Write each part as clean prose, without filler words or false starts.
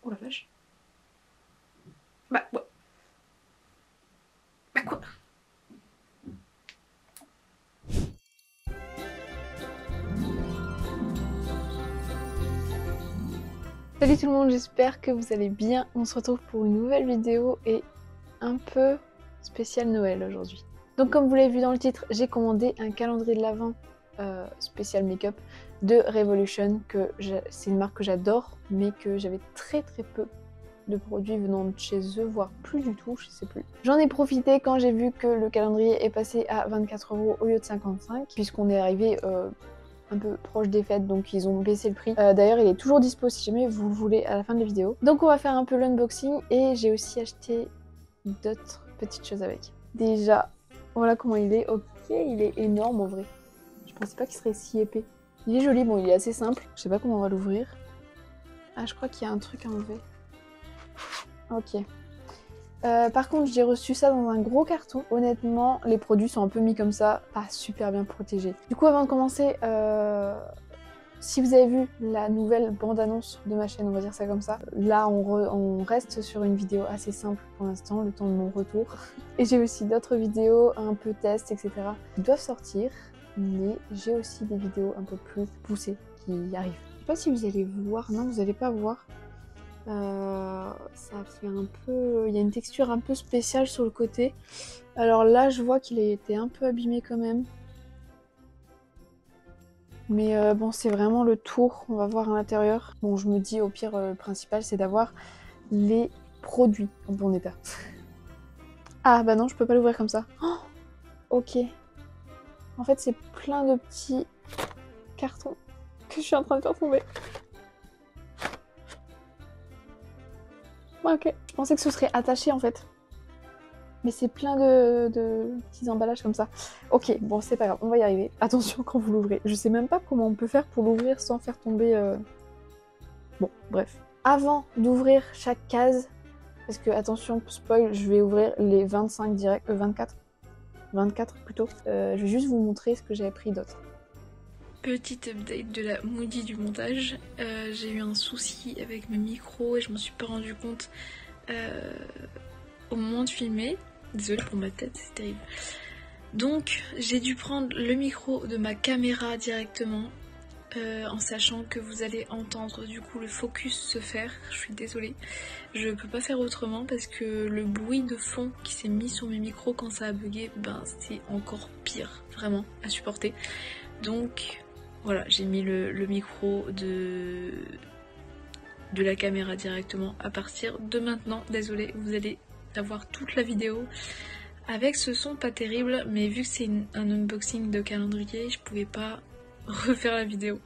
Oh la vache. Bah ouais. Bah quoi? Salut tout le monde, j'espère que vous allez bien. On se retrouve pour une nouvelle vidéo et un peu spécial Noël aujourd'hui. Donc comme vous l'avez vu dans le titre, j'ai commandé un calendrier de l'Avent spécial make-up de Revolution, c'est une marque que j'adore, mais que j'avais très peu de produits venant de chez eux, voire plus du tout, je sais plus. J'en ai profité quand j'ai vu que le calendrier est passé à 24 € au lieu de 55, puisqu'on est arrivé un peu proche des fêtes, donc ils ont baissé le prix. D'ailleurs il est toujours dispo si jamais vous le voulez à la fin de la vidéo. Donc on va faire un peu l'unboxing et j'ai aussi acheté d'autres petites choses avec. Déjà, voilà comment il est. Ok, il est énorme en vrai. Je pensais pas qu'il serait si épais. Il est joli, bon il est assez simple. Je sais pas comment on va l'ouvrir. Ah, je crois qu'il y a un truc à enlever. Ok. Par contre, j'ai reçu ça dans un gros carton. Honnêtement, les produits sont un peu mis comme ça, pas super bien protégés. Du coup, avant de commencer, si vous avez vu la nouvelle bande-annonce de ma chaîne, on va dire ça comme ça, là on reste sur une vidéo assez simple pour l'instant, le temps de mon retour. Et j'ai aussi d'autres vidéos, un peu tests, etc. qui doivent sortir, mais j'ai aussi des vidéos un peu plus poussées qui arrivent. Je sais pas si vous allez voir, non vous allez pas voir. Ça fait un peu... Il y a une texture un peu spéciale sur le côté. Alors là, je vois qu'il a été un peu abîmé quand même. Mais bon, c'est vraiment le tour. On va voir à l'intérieur. Bon, je me dis, au pire, le principal, c'est d'avoir les produits en bon état. Ah, bah non, je peux pas l'ouvrir comme ça. Oh, ok. En fait, c'est plein de petits cartons que je suis en train de faire tomber. Ok. Je pensais que ce serait attaché, en fait. Mais c'est plein de petits emballages comme ça. Ok, bon c'est pas grave, on va y arriver. Attention quand vous l'ouvrez. Je sais même pas comment on peut faire pour l'ouvrir sans faire tomber... Bon, bref. Avant d'ouvrir chaque case, parce que attention, spoil, je vais ouvrir les 25 directs, 24. 24 plutôt. Je vais juste vous montrer ce que j'avais pris d'autre. Petite update de la Moody du montage. J'ai eu un souci avec mes micros et je m'en suis pas rendu compte au moment de filmer. Désolée pour ma tête, c'est terrible. Donc j'ai dû prendre le micro de ma caméra directement en sachant que vous allez entendre du coup le focus se faire. Je suis désolée, je peux pas faire autrement parce que le bruit de fond qui s'est mis sur mes micros quand ça a bugué, ben c'est encore pire, vraiment à supporter. Donc voilà, j'ai mis le micro de la caméra directement à partir de maintenant. Désolée, vous allez avoir toute la vidéo avec ce son pas terrible, mais vu que c'est un unboxing de calendrier, je pouvais pas refaire la vidéo.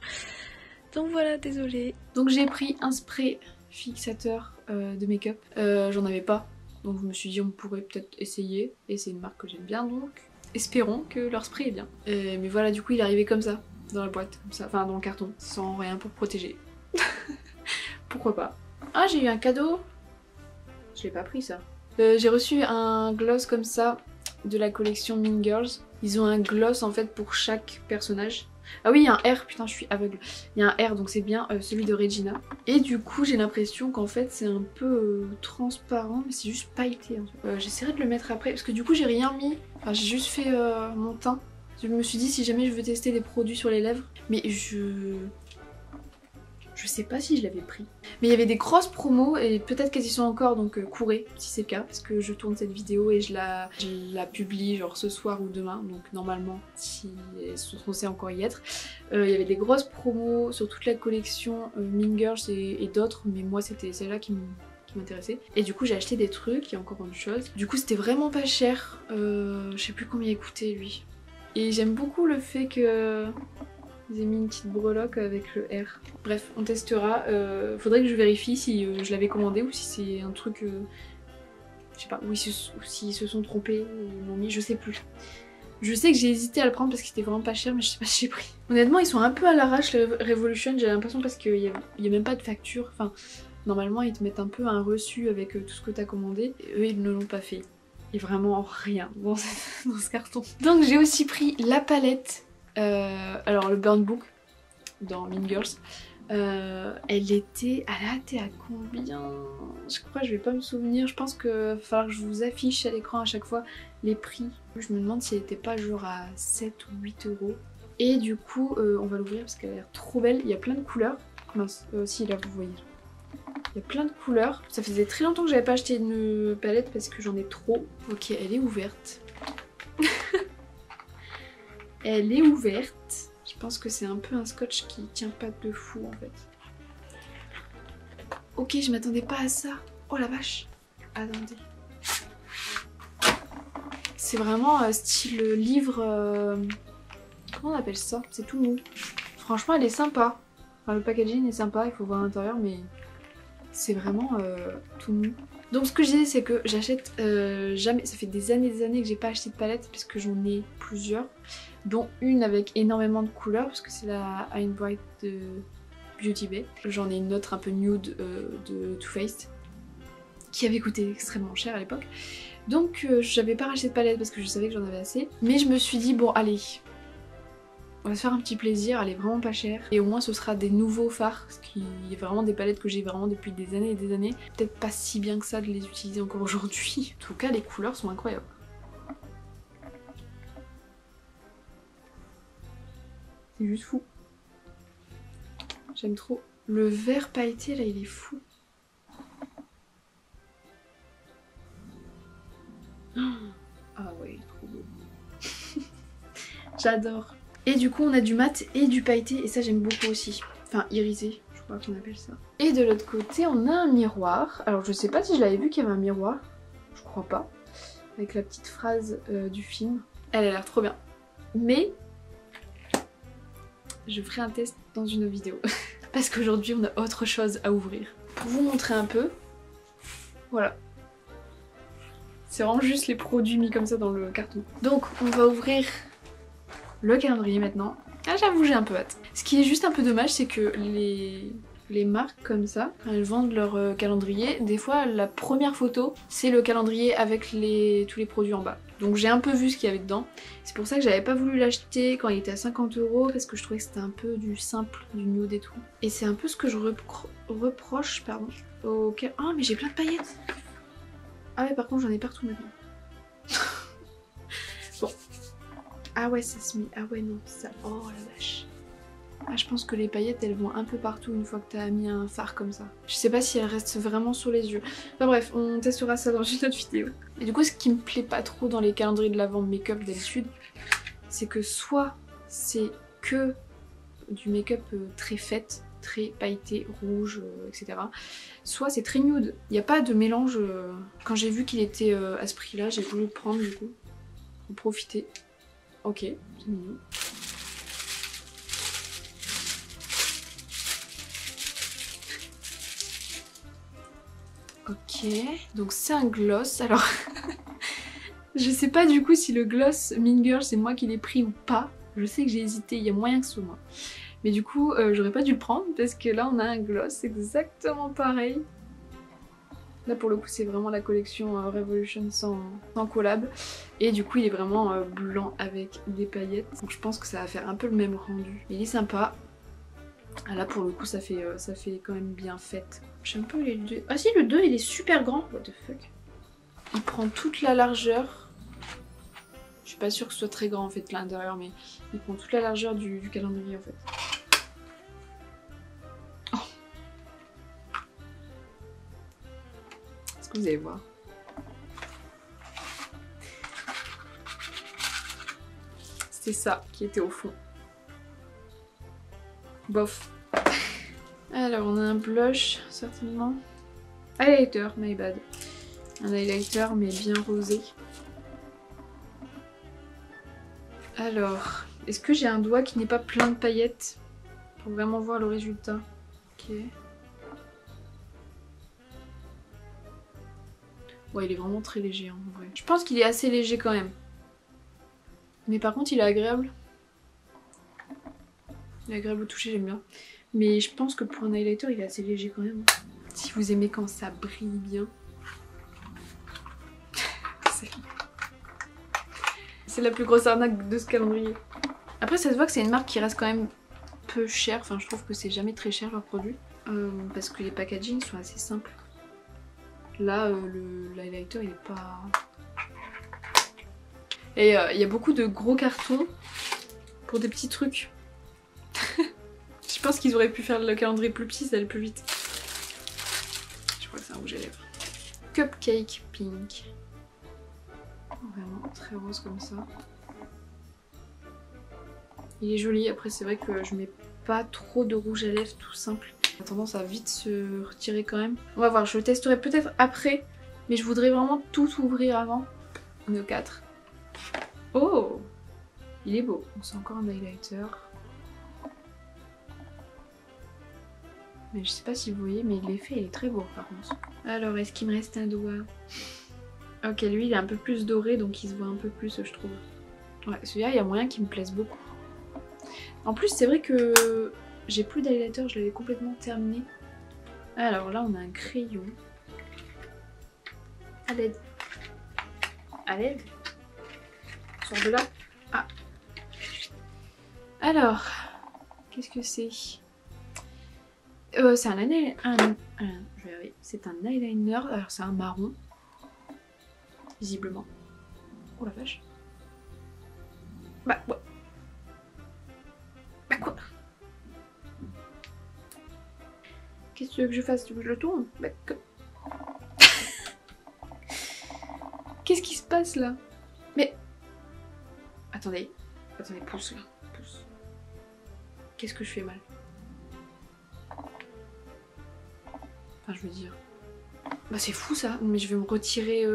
Donc voilà, désolée. Donc j'ai pris un spray fixateur de make-up. J'en avais pas, donc je me suis dit on pourrait peut-être essayer. Et c'est une marque que j'aime bien, donc espérons que leur spray est bien. Mais voilà, du coup il est arrivé comme ça, dans la boîte, comme ça, enfin dans le carton, sans rien pour protéger. Pourquoi pas. Ah, j'ai eu un cadeau. Je l'ai pas pris ça. J'ai reçu un gloss comme ça de la collection Mean Girls. Ils ont un gloss en fait pour chaque personnage. Ah oui, il y a un R, putain je suis aveugle. Il y a un R donc c'est bien celui de Regina. Et du coup j'ai l'impression qu'en fait c'est un peu transparent mais c'est juste pailleté. J'essaierai de le mettre après parce que du coup j'ai rien mis. Enfin j'ai juste fait mon teint. Je me suis dit si jamais je veux tester des produits sur les lèvres. Mais je sais pas si je l'avais pris. Mais il y avait des grosses promos et peut-être qu'elles y sont encore, donc courez si c'est le cas. Parce que je tourne cette vidéo et je la publie genre ce soir ou demain. Donc normalement, si elles sont censées encore y être. Il y avait des grosses promos sur toute la collection Mean Girls et d'autres. Mais moi c'était celle-là qui m'intéressait. Et du coup j'ai acheté des trucs, il y a encore une chose. Du coup c'était vraiment pas cher. Je sais plus combien il coûtait lui. Et j'aime beaucoup le fait que... J'ai mis une petite breloque avec le R. Bref, on testera. Faudrait que je vérifie si je l'avais commandé ou si c'est un truc... je sais pas, ou s'ils se sont trompés, ils m'ont mis, je sais plus. Je sais que j'ai hésité à le prendre parce qu'il était vraiment pas cher, mais je sais pas si j'ai pris. Honnêtement, ils sont un peu à l'arrache, les Revolution, j'ai l'impression parce qu'il y a même pas de facture. Enfin, normalement, ils te mettent un peu un reçu avec tout ce que t'as commandé. Et eux, ils ne l'ont pas fait. Et vraiment rien dans ce carton. Donc j'ai aussi pris la palette. Alors le Burn Book dans Mean Girls, Elle était à combien? Je crois que je vais pas me souvenir. Je pense qu'il va falloir que je vous affiche à l'écran à chaque fois les prix. Je me demande si elle était pas genre à 7 ou 8 euros. Et du coup, on va l'ouvrir parce qu'elle a l'air trop belle. Il y a plein de couleurs. Mince, si là vous voyez. Il y a plein de couleurs. Ça faisait très longtemps que j'avais pas acheté une palette parce que j'en ai trop. Ok, elle est ouverte. Elle est ouverte. Je pense que c'est un peu un scotch qui tient pas de fou en fait. Ok, je m'attendais pas à ça. Oh la vache. Attendez. C'est vraiment style livre... Comment on appelle ça? C'est tout mou. Franchement, elle est sympa. Enfin, le packaging est sympa, il faut voir l'intérieur, mais c'est vraiment tout mou. Donc ce que je disais, c'est que j'achète jamais... Ça fait des années que j'ai pas acheté de palette parce que j'en ai plusieurs. Dont une avec énormément de couleurs parce que c'est la High Bright de Beauty Bay. J'en ai une autre un peu nude de Too Faced qui avait coûté extrêmement cher à l'époque. Donc j'avais pas racheté de palette parce que je savais que j'en avais assez. Mais je me suis dit bon allez, on va se faire un petit plaisir, elle est vraiment pas chère. Et au moins ce sera des nouveaux fards, parce qu'il y a vraiment des palettes que j'ai vraiment depuis des années et des années. Peut-être pas si bien que ça de les utiliser encore aujourd'hui. En tout cas les couleurs sont incroyables. C'est juste fou. J'aime trop. Le vert pailleté là, il est fou. Ah ouais, il est trop beau. J'adore. Et du coup, on a du mat et du pailleté, et ça j'aime beaucoup aussi. Enfin, irisé, je crois qu'on appelle ça. Et de l'autre côté, on a un miroir. Alors, je sais pas si je l'avais vu qu'il y avait un miroir. Je crois pas. Avec la petite phrase du film. Elle a l'air trop bien. Mais... je ferai un test dans une autre vidéo. Parce qu'aujourd'hui on a autre chose à ouvrir. Pour vous montrer un peu, voilà. C'est vraiment juste les produits mis comme ça dans le carton. Donc on va ouvrir le calendrier maintenant. Ah j'avoue j'ai un peu hâte. Ce qui est juste un peu dommage c'est que les marques comme ça, quand elles vendent leur calendrier, des fois la première photo c'est le calendrier avec tous les produits en bas. Donc j'ai un peu vu ce qu'il y avait dedans. C'est pour ça que j'avais pas voulu l'acheter quand il était à 50 € parce que je trouvais que c'était un peu du simple, du nude et tout. Et c'est un peu ce que je reproche, pardon, au... Oh mais j'ai plein de paillettes. Ah ouais par contre j'en ai partout maintenant. Bon. Ah ouais ça se met... Ah ouais non ça... Oh la vache. Ah, je pense que les paillettes elles vont un peu partout une fois que t'as mis un fard comme ça. Je sais pas si elles restent vraiment sur les yeux. Enfin bref, on testera ça dans une autre vidéo. Et du coup ce qui me plaît pas trop dans les calendriers de l'avant make-up d'habitude, c'est que soit c'est que du make-up très fête, très pailleté, rouge, etc. Soit c'est très nude. Il n'y a pas de mélange. Quand j'ai vu qu'il était à ce prix là, j'ai voulu le prendre du coup. En profiter. Ok, c'est mignon. Ok, donc c'est un gloss. Alors, je sais pas du coup si le gloss Mean Girl c'est moi qui l'ai pris ou pas. Je sais que j'ai hésité, il y a moyen que ce soit moi. Mais du coup, j'aurais pas dû le prendre parce que là on a un gloss exactement pareil. Là pour le coup c'est vraiment la collection Revolution sans collab. Et du coup il est vraiment blanc avec des paillettes. Donc je pense que ça va faire un peu le même rendu. Il est sympa. Ah là pour le coup ça fait quand même bien fête. J'aime pas les deux. Ah si le 2 il est super grand. What the fuck. Il prend toute la largeur. Je suis pas sûre que ce soit très grand en fait l'intérieur mais il prend toute la largeur du calendrier en fait. Oh. Est-ce que vous allez voir? C'était ça qui était au fond. Bof. Alors on a un blush certainement. Highlighter, my bad. Un highlighter mais bien rosé. Alors, est-ce que j'ai un doigt qui n'est pas plein de paillettes pour vraiment voir le résultat? Ok. Ouais, il est vraiment très léger en vrai. Je pense qu'il est assez léger quand même. Mais par contre, il est agréable. Il est agréable au toucher, j'aime bien. Mais je pense que pour un highlighter, il est assez léger quand même. Si vous aimez quand ça brille bien. C'est la plus grosse arnaque de ce calendrier. Après, ça se voit que c'est une marque qui reste quand même peu cher, enfin je trouve que c'est jamais très cher leurs produits. Parce que les packaging sont assez simples. Là, l'highlighter il est pas... Et il y a beaucoup de gros cartons pour des petits trucs. Je pense qu'ils auraient pu faire le calendrier plus petit, ça allait plus vite. Je crois que c'est un rouge à lèvres. Cupcake Pink. Vraiment très rose comme ça. Il est joli, après c'est vrai que je mets pas trop de rouge à lèvres tout simple. Il a tendance à vite se retirer quand même. On va voir, je le testerai peut-être après, mais je voudrais vraiment tout ouvrir avant. On est au 4. Oh, il est beau. C'est encore un highlighter. Mais je sais pas si vous voyez, mais l'effet il est très beau par contre. Alors, est-ce qu'il me reste un doigt? Ok, lui il est un peu plus doré, donc il se voit un peu plus je trouve. Ouais, celui-là il y a moyen qu'il me plaise beaucoup. En plus c'est vrai que j'ai plus d'highlighter, je l'avais complètement terminé. Alors là on a un crayon. À l'aide. À l'aide. Sort de là. Ah. Alors, qu'est-ce que c'est? C'est un eyeliner. Je vais y arriver. C'est un eyeliner. Alors c'est un marron. Visiblement. Oh la vache. Bah ouais. Bah quoi? Qu'est-ce que tu veux que je fasse? Tu veux que je le tourne? Bah que... Qu'est-ce qui se passe là? Mais... Attendez. Attendez, pousse là. Pousse. Qu'est-ce que je fais mal? Enfin je veux dire... Bah c'est fou ça. Mais je vais me retirer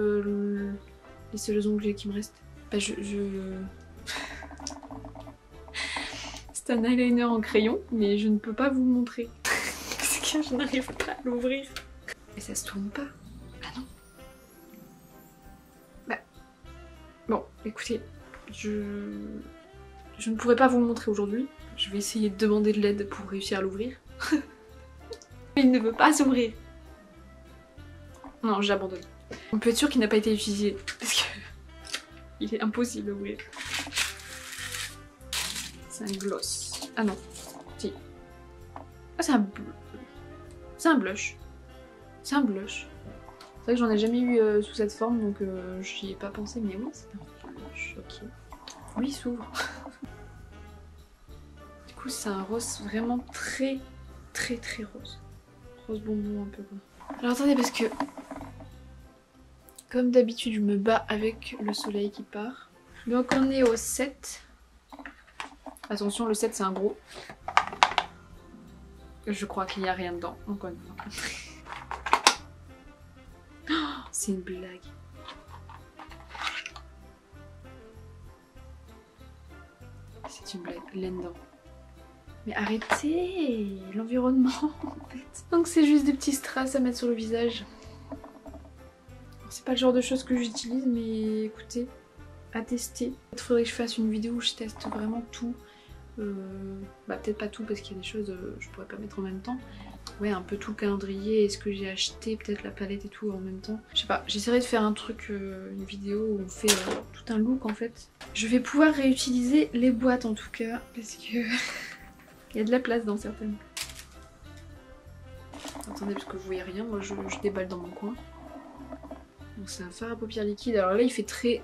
les seuls onglets qui me restent. Bah C'est un eyeliner en crayon, mais je ne peux pas vous le montrer. Parce que je n'arrive pas à l'ouvrir. Mais ça se tourne pas. Ah non. Bah... Bon, écoutez, je ne pourrai pas vous le montrer aujourd'hui. Je vais essayer de demander de l'aide pour réussir à l'ouvrir. Il ne veut pas s'ouvrir. Non, j'abandonne. On peut être sûr qu'il n'a pas été utilisé. Parce que... il est impossible à ouvrir. C'est un gloss. Ah non. Si. Ah c'est un... C'est un blush. C'est un blush. C'est vrai que j'en ai jamais eu sous cette forme, donc j'y ai pas pensé, mais oui, c'est un blush. Ok. Oui, il s'ouvre. Du coup, c'est un rose vraiment très rose. Rose bonbon un peu quoi. Alors attendez, parce que... Comme d'habitude, je me bats avec le soleil qui part. Donc on est au 7. Attention, le 7 c'est un gros. Je crois qu'il n'y a rien dedans, encore une fois. Oh, c'est une blague. C'est une blague, laine dedans. Mais arrêtez l'environnement en fait. Donc c'est juste des petits strass à mettre sur le visage. C'est pas le genre de choses que j'utilise, mais écoutez, à tester. Il faudrait que je fasse une vidéo où je teste vraiment tout. Bah peut-être pas tout parce qu'il y a des choses je pourrais pas mettre en même temps. Ouais, un peu tout le calendrier et ce que j'ai acheté, peut-être la palette et tout en même temps. Je sais pas, j'essaierai de faire un truc, une vidéo où on fait tout un look en fait. Je vais pouvoir réutiliser les boîtes en tout cas parce que il y a de la place dans certaines. Attendez parce que vous voyez rien, moi je déballe dans mon coin. Donc c'est un fard à paupières liquide, alors là il fait très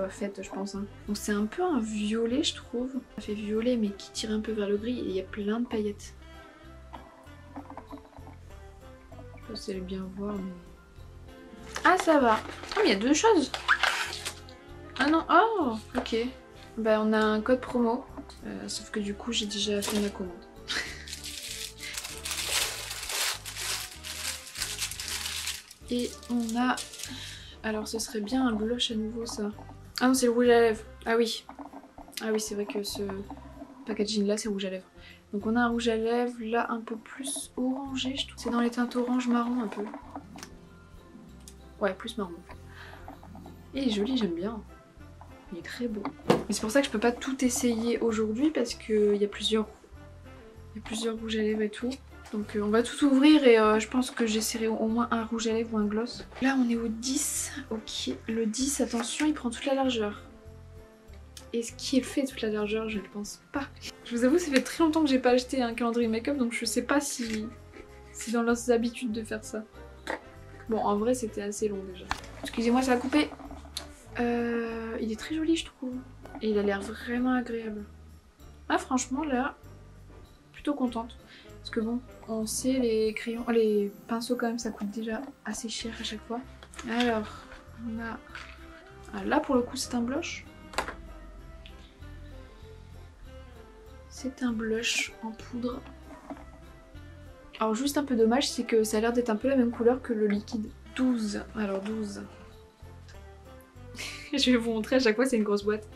fête je pense. Hein. Donc c'est un peu un violet je trouve. Ça fait violet mais qui tire un peu vers le gris et il y a plein de paillettes. Je sais pas si vous allez bien voir mais... Ah ça va. Ah mais il y a deux choses. Ah non, oh ok. Bah on a un code promo. Sauf que du coup j'ai déjà fait ma commande. Et on a... Alors ce serait bien un blush à nouveau ça. Ah non c'est le rouge à lèvres. Ah oui. Ah oui c'est vrai que ce packaging là c'est rouge à lèvres. Donc on a un rouge à lèvres là un peu plus orangé je trouve. C'est dans les teintes orange marron un peu. Ouais plus marron. Et il est joli j'aime bien. Il est très beau. Et c'est pour ça que je peux pas tout essayer aujourd'hui parce qu'il y a plusieurs rouges à lèvres et tout. Donc on va tout ouvrir et je pense que j'essaierai au moins un rouge à lèvres ou un gloss. Là on est au 10. Ok, le 10, attention, il prend toute la largeur. Est-ce qu'il fait toute la largeur? Je ne pense pas. Je vous avoue, ça fait très longtemps que j'ai pas acheté un calendrier make-up, donc je sais pas si c'est dans leurs habitudes de faire ça. Bon, en vrai, c'était assez long déjà. Excusez-moi, ça a coupé. Il est très joli, je trouve. Et il a l'air vraiment agréable. Ah, franchement, là, plutôt contente. Parce que bon, on sait les crayons, les pinceaux quand même, ça coûte déjà assez cher à chaque fois. Alors, on a... Ah, là, pour le coup, c'est un blush. C'est un blush en poudre. Alors juste un peu dommage, c'est que ça a l'air d'être un peu la même couleur que le liquide. 12. Alors 12. Je vais vous montrer à chaque fois, c'est une grosse boîte.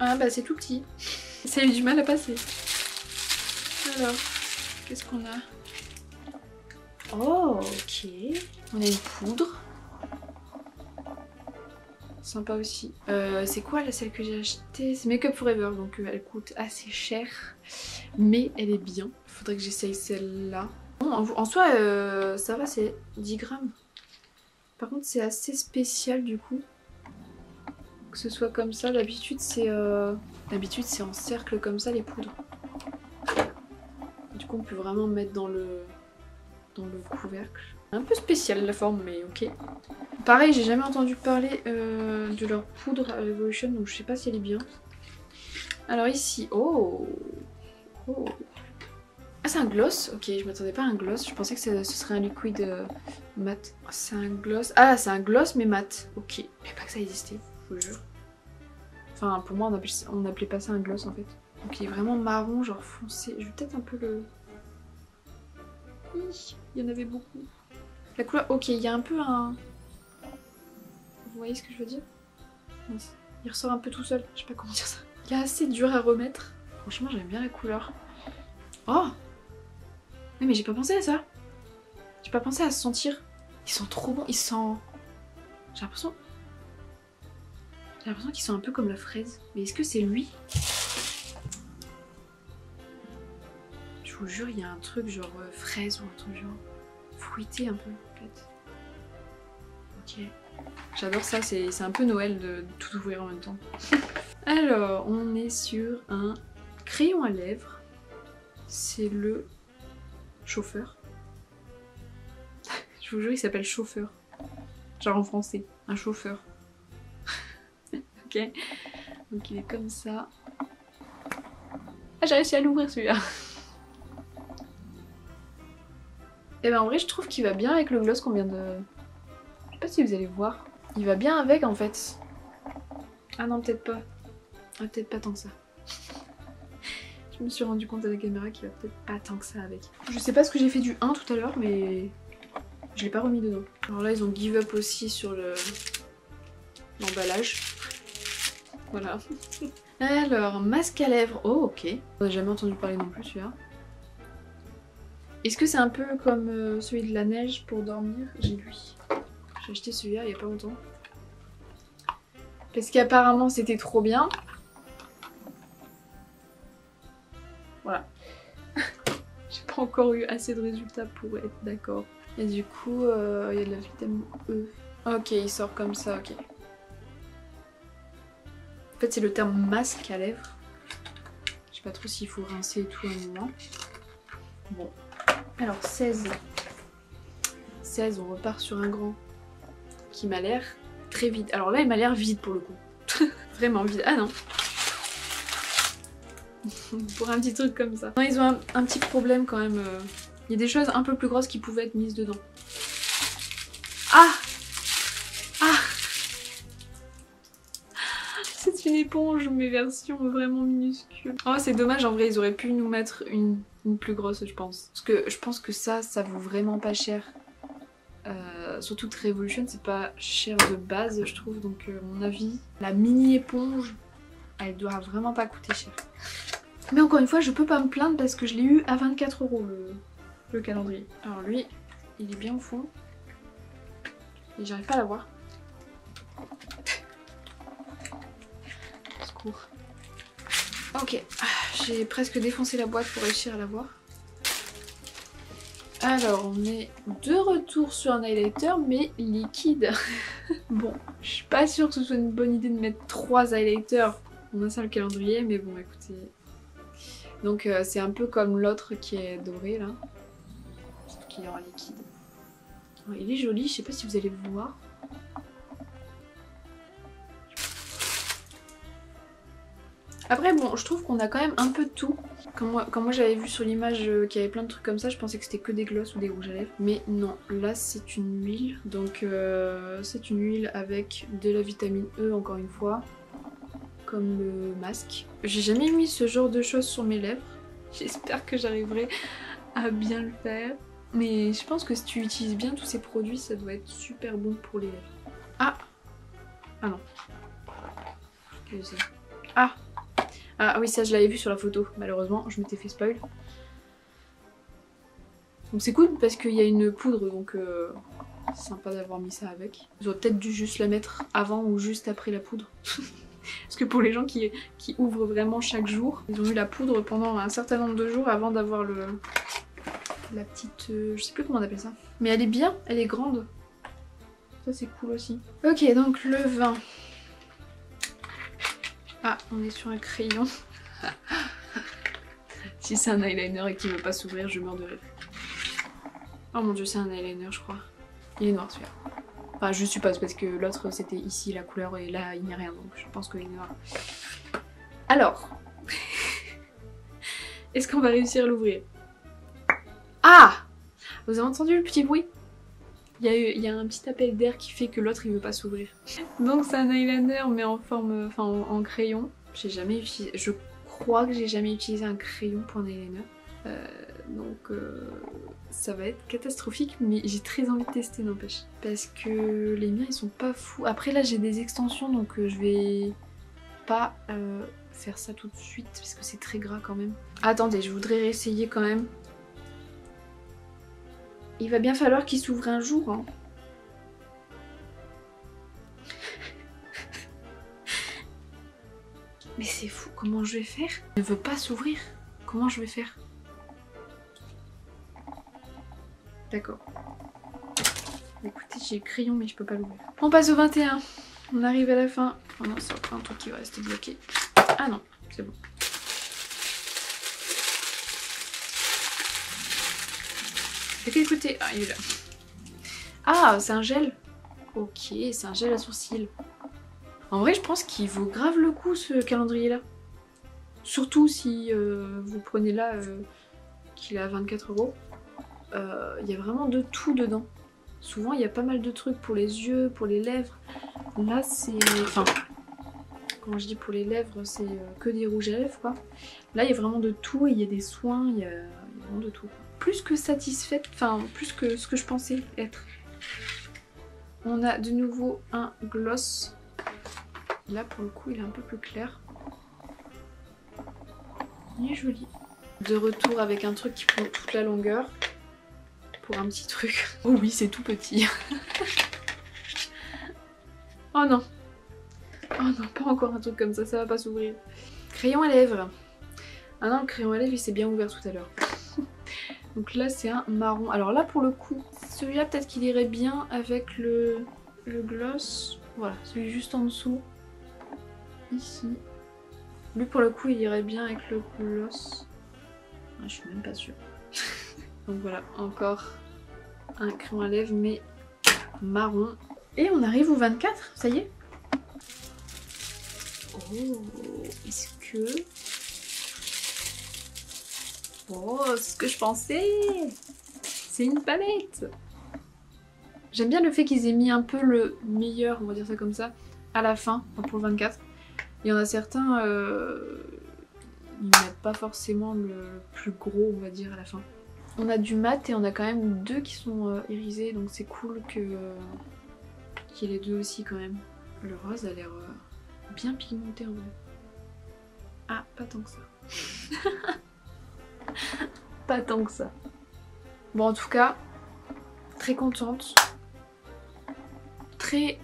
Ah bah c'est tout petit. Ça a eu du mal à passer. Alors, qu'est-ce qu'on a? Oh, ok. On a une poudre. Sympa aussi. C'est quoi là, celle que j'ai achetée? C'est Make Up Forever, donc elle coûte assez cher. Mais elle est bien. Faudrait que j'essaye celle-là. Bon, en soi, ça va, c'est 10 grammes. Par contre, c'est assez spécial du coup. Que ce soit comme ça. D'habitude, c'est en cercle comme ça, les poudres. Du coup, on peut vraiment mettre dans le couvercle. Un peu spécial la forme, mais ok. Pareil, j'ai jamais entendu parler de leur poudre Revolution, donc je sais pas si elle est bien. Alors ici, oh. Ah, c'est un gloss. Ok, je m'attendais pas à un gloss. Je pensais que ce serait un liquide mat. C'est un gloss. Ah, c'est un gloss mais mat. Ok. Je savais pas que ça existait, je vous jure. Enfin, pour moi, on appelait pas ça un gloss en fait. Donc il est vraiment marron, genre foncé. Je vais peut-être un peu le... Il y en avait beaucoup. La couleur, ok, il y a un peu un... Vous voyez ce que je veux dire? Il ressort un peu tout seul, je sais pas comment dire ça. Il est assez dur à remettre. Franchement, j'aime bien la couleur. Oh! Mais j'ai pas pensé à ça. J'ai pas pensé à se sentir. Ils sont trop bons, ils sentent... J'ai l'impression qu'ils sont un peu comme la fraise. Mais est-ce que c'est lui? Je vous jure, il y a un truc genre fraise ou un truc genre fruité un peu, peut-être. Ok. J'adore ça, c'est un peu Noël de tout ouvrir en même temps. Alors, on est sur un crayon à lèvres. C'est le chauffeur. Je vous jure, il s'appelle chauffeur. Genre en français, un chauffeur. Ok. Donc il est comme ça. Ah, j'ai réussi à l'ouvrir celui-là. Et ben en vrai, je trouve qu'il va bien avec le gloss qu'on vient de... Je sais pas si vous allez voir. Il va bien avec en fait. Ah non, peut-être pas. Ah, peut-être pas tant que ça. Je me suis rendu compte à la caméra qu'il va peut-être pas tant que ça avec. Je sais pas ce que j'ai fait du 1 tout à l'heure, mais je l'ai pas remis dedans. Alors là, ils ont give up aussi sur l'emballage. Voilà. Alors, masque à lèvres. Oh, ok. On n'a jamais entendu parler non plus celui-là. Est-ce que c'est un peu comme celui de la neige pour dormir? J'ai lui. J'ai acheté celui-là il y a pas longtemps. Parce qu'apparemment c'était trop bien. Voilà. J'ai pas encore eu assez de résultats pour être d'accord. Et du coup, il y a de la vitamine E. Ok, il sort comme ça, ok. En fait, c'est le terme masque à lèvres. Je sais pas trop s'il faut rincer et tout à un moment. Bon. Alors, 16. 16, on repart sur un grand qui m'a l'air très vide. Alors là, il m'a l'air vide pour le coup. Vraiment vide. Ah non. Pour un petit truc comme ça. Non, ils ont un petit problème quand même. Il y a des choses un peu plus grosses qui pouvaient être mises dedans. Ah! Ah! C'est une éponge, mais version vraiment minuscule. Oh, c'est dommage, en vrai, ils auraient pu nous mettre une plus grosse, je pense. Parce que je pense que ça vaut vraiment pas cher. Surtout que Revolution, c'est pas cher de base, je trouve. Donc, à mon avis, la mini éponge, elle doit vraiment pas coûter cher. Mais encore une fois, je peux pas me plaindre parce que je l'ai eu à 24 € le calendrier. Alors lui, il est bien au fond. Et j'arrive pas à l'avoir. Secours. Ok, j'ai presque défoncé la boîte pour réussir à l'avoir. Alors, on est de retour sur un highlighter, mais liquide. Bon, je suis pas sûre que ce soit une bonne idée de mettre 3 highlighters dans un seul calendrier, mais bon, écoutez. Donc, c'est un peu comme l'autre qui est doré, là. Sauf qu'il est en liquide. Oh, il est joli, je sais pas si vous allez voir. Après bon, je trouve qu'on a quand même un peu de tout. Quand moi j'avais vu sur l'image qu'il y avait plein de trucs comme ça, je pensais que c'était que des glosses ou des rouges à lèvres. Mais non, là c'est une huile. Donc c'est une huile avec de la vitamine E encore une fois. Comme le masque. J'ai jamais mis ce genre de choses sur mes lèvres. J'espère que j'arriverai à bien le faire. Mais je pense que si tu utilises bien tous ces produits, ça doit être super bon pour les lèvres. Ah! Ah non. Ah! Ah oui, ça je l'avais vu sur la photo, malheureusement, je m'étais fait spoil. Donc c'est cool parce qu'il y a une poudre, donc c'est sympa d'avoir mis ça avec. J'aurais peut-être dû juste la mettre avant ou juste après la poudre. Parce que pour les gens qui ouvrent vraiment chaque jour, ils ont eu la poudre pendant un certain nombre de jours avant d'avoir la petite... je sais plus comment on appelle ça. Mais elle est bien, elle est grande. Ça c'est cool aussi. Ok, donc le vin. Ah, on est sur un crayon. Si c'est un eyeliner et qu'il veut pas s'ouvrir, je meurs de rire. Oh mon dieu, c'est un eyeliner, je crois. Il est noir celui-là. Enfin, je suppose parce que l'autre c'était ici la couleur et là il n'y a rien, donc je pense qu'il est noir. Alors, est-ce qu'on va réussir à l'ouvrir? Ah! Vous avez entendu le petit bruit? Il y a un petit appel d'air qui fait que l'autre il veut pas s'ouvrir. Donc c'est un eyeliner mais en forme, enfin en crayon. J'ai jamais utilisé, je crois que j'ai jamais utilisé un crayon pour un eyeliner. Donc ça va être catastrophique, mais j'ai très envie de tester n'empêche. Parce que les miens ils sont pas fous. Après là j'ai des extensions donc je vais pas faire ça tout de suite parce que c'est très gras quand même. Attendez, je voudrais réessayer quand même. Il va bien falloir qu'il s'ouvre un jour. Hein. Mais c'est fou, comment je vais faire? Il ne veut pas s'ouvrir. Comment je vais faire? D'accord. Écoutez, j'ai le crayon mais je peux pas l'ouvrir. On passe au 21. On arrive à la fin. Oh non, c'est encore un truc qui va rester bloqué. Ah non, c'est bon. De quel côté? Ah, il est là. Ah, c'est un gel. Ok, c'est un gel à sourcils. En vrai, je pense qu'il vaut grave le coup ce calendrier-là. Surtout si vous prenez là qu'il est à 24 €. Il y a vraiment de tout dedans. Souvent, il y a pas mal de trucs pour les yeux, pour les lèvres. Là, c'est... Enfin, quand je dis pour les lèvres, c'est que des rouges à lèvres, quoi. Là, il y a vraiment de tout. Il y a des soins, il y a vraiment de tout. Plus que satisfaite, enfin, plus que ce que je pensais être. On a de nouveau un gloss. Là, pour le coup, il est un peu plus clair. Il est joli. De retour avec un truc qui prend toute la longueur. Pour un petit truc. Oh oui, c'est tout petit. Oh non. Oh non, pas encore un truc comme ça va pas s'ouvrir. Crayon à lèvres. Ah non, le crayon à lèvres, il s'est bien ouvert tout à l'heure. Donc là, c'est un marron. Alors là, pour le coup, celui-là, peut-être qu'il irait bien avec le gloss. Voilà, celui juste en dessous. Ici. Lui, pour le coup, il irait bien avec le gloss. Ah, je suis même pas sûre. Donc voilà, encore un crayon à lèvres, mais marron. Et on arrive au 24, ça y est. Oh, est-ce que... Oh, c'est ce que je pensais. C'est une palette. J'aime bien le fait qu'ils aient mis un peu le meilleur, on va dire ça comme ça, à la fin, pour le 24. Il y en a certains, ils mettent pas forcément le plus gros, on va dire, à la fin. On a du mat et on a quand même deux qui sont irisés, donc c'est cool qu'il y ait les deux aussi quand même. Le rose a l'air bien pigmenté en vrai. Ah, pas tant que ça. Pas tant que ça. Bon, en tout cas, très contente. Très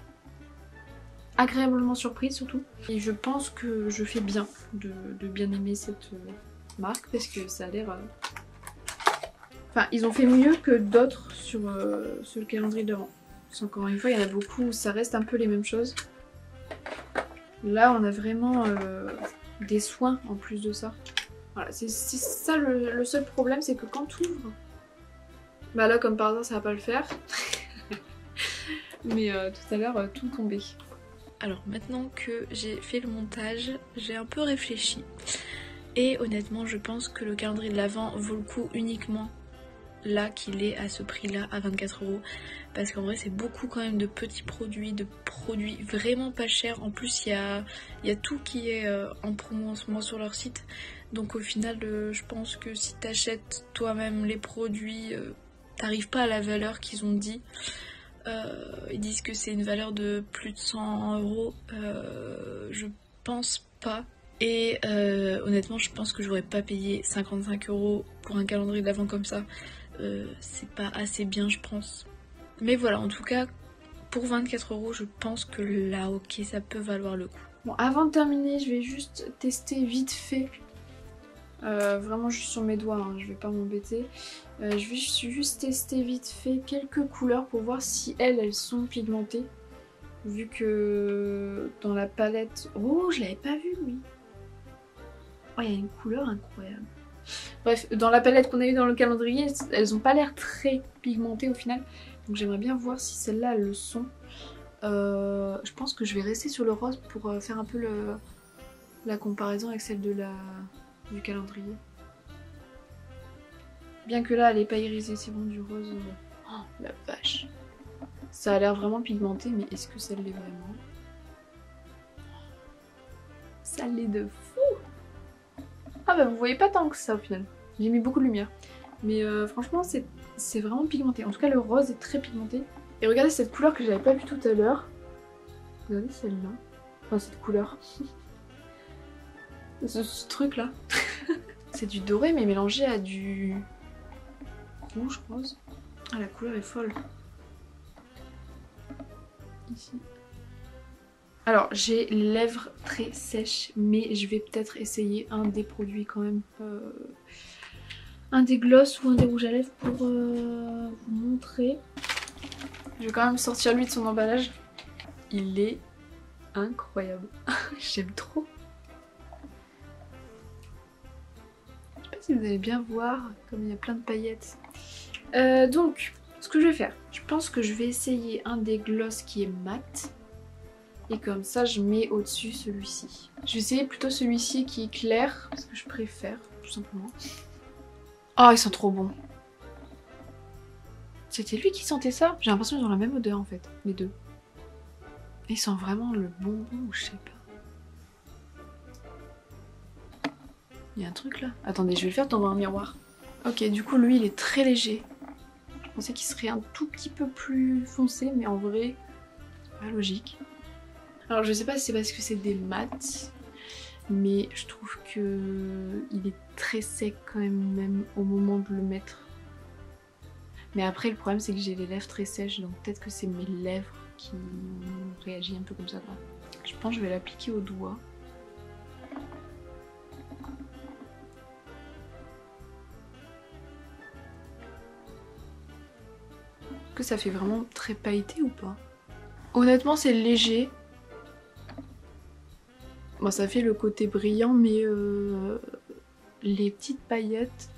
agréablement surprise surtout. Et je pense que je fais bien de bien aimer cette marque parce que ça a l'air... Enfin, Enfin, ils ont fait mieux que d'autres sur le calendrier de l'Avent. Parce qu'encore une fois, il y en a beaucoup où ça reste un peu les mêmes choses. Là, on a vraiment des soins en plus de ça. Voilà, c'est ça le seul problème, c'est que quand tu ouvres... Bah là, comme par hasard, ça va pas le faire. Mais tout à l'heure, tout tombait. Alors maintenant que j'ai fait le montage, j'ai un peu réfléchi. Et honnêtement, je pense que le calendrier de l'Avent vaut le coup uniquement là qu'il est à ce prix-là, à 24 €. Parce qu'en vrai, c'est beaucoup quand même de petits produits, de produits vraiment pas chers. En plus, il y a tout qui est en promo en ce moment sur leur site. Donc au final, je pense que si t'achètes toi-même les produits, t'arrives pas à la valeur qu'ils ont dit. Ils disent que c'est une valeur de plus de 100 €. Je pense pas. Et honnêtement, je pense que j'aurais pas payé 55 € pour un calendrier de l'Avent comme ça. C'est pas assez bien, je pense. Mais voilà, en tout cas, pour 24 €, je pense que là, ok, ça peut valoir le coup. Bon, avant de terminer, je vais juste tester vite fait. Vraiment juste sur mes doigts, hein, je vais pas m'embêter. Je vais juste tester vite fait quelques couleurs pour voir si elles sont pigmentées. Vu que dans la palette... Oh, je l'avais pas vu, oui. Oh, il y a une couleur incroyable. Bref, dans la palette qu'on a eu dans le calendrier, elles ont pas l'air très pigmentées au final. Donc j'aimerais bien voir si celles-là, elles le sont. Je pense que je vais rester sur le rose pour faire un peu la comparaison avec celle du calendrier. Bien que là, elle est pas irisée, c'est bon, du rose. Oh, la vache. Ça a l'air vraiment pigmenté, mais est-ce que ça l'est vraiment? Ça l'est de fou! Ah bah vous voyez pas tant que ça au final. J'ai mis beaucoup de lumière. Mais franchement, c'est vraiment pigmenté. En tout cas, le rose est très pigmenté. Et regardez cette couleur que j'avais pas vue tout à l'heure. Regardez celle-là. Enfin, cette couleur. ce truc-là. C'est du doré, mais mélangé à du rouge, rose. Ah, la couleur est folle. Ici. Alors, j'ai les lèvres très sèches, mais je vais peut-être essayer un des produits quand même. Un des gloss ou un des rouges à lèvres pour vous montrer. Je vais quand même sortir lui de son emballage. Il est incroyable. J'aime trop. Je sais pas si vous allez bien voir, comme il y a plein de paillettes. Donc, ce que je vais faire, je pense que je vais essayer un des gloss qui est mat. Et comme ça, je mets au-dessus celui-ci. Je vais essayer plutôt celui-ci qui est clair, parce que je préfère, tout simplement. Oh, ils sont trop bons. C'était lui qui sentait ça? J'ai l'impression qu'ils ont la même odeur en fait, les deux. Ils sentent vraiment le bonbon ou je sais pas. Il y a un truc là. Attendez, je vais le faire dans un miroir. Ok, du coup lui il est très léger. Je pensais qu'il serait un tout petit peu plus foncé, mais en vrai, c'est pas logique. Alors je sais pas si c'est parce que c'est des mats, mais je trouve que il est très sec quand même au moment de le mettre. Mais après le problème c'est que j'ai les lèvres très sèches, donc peut-être que c'est mes lèvres qui ont réagi un peu comme ça quoi. Je pense que je vais l'appliquer au doigt. Que ça fait vraiment très pailleté ou pas? Honnêtement c'est léger. Bon, ça fait le côté brillant, mais les petites paillettes,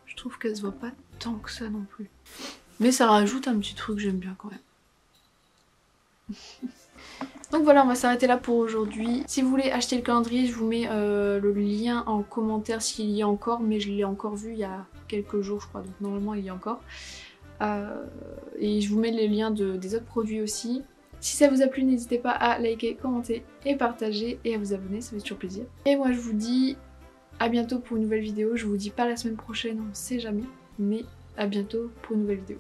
je trouve qu'elles se voient pas tant que ça non plus. Mais ça rajoute un petit truc que j'aime bien quand même. Donc voilà, on va s'arrêter là pour aujourd'hui. Si vous voulez acheter le calendrier, je vous mets le lien en commentaire s'il y a encore, mais je l'ai encore vu il y a quelques jours je crois, donc normalement il y a encore. Et je vous mets les liens des autres produits aussi. Si ça vous a plu, n'hésitez pas à liker, commenter et partager et à vous abonner, ça fait toujours plaisir. Et moi je vous dis à bientôt pour une nouvelle vidéo. Je vous dis pas la semaine prochaine, on sait jamais, mais à bientôt pour une nouvelle vidéo.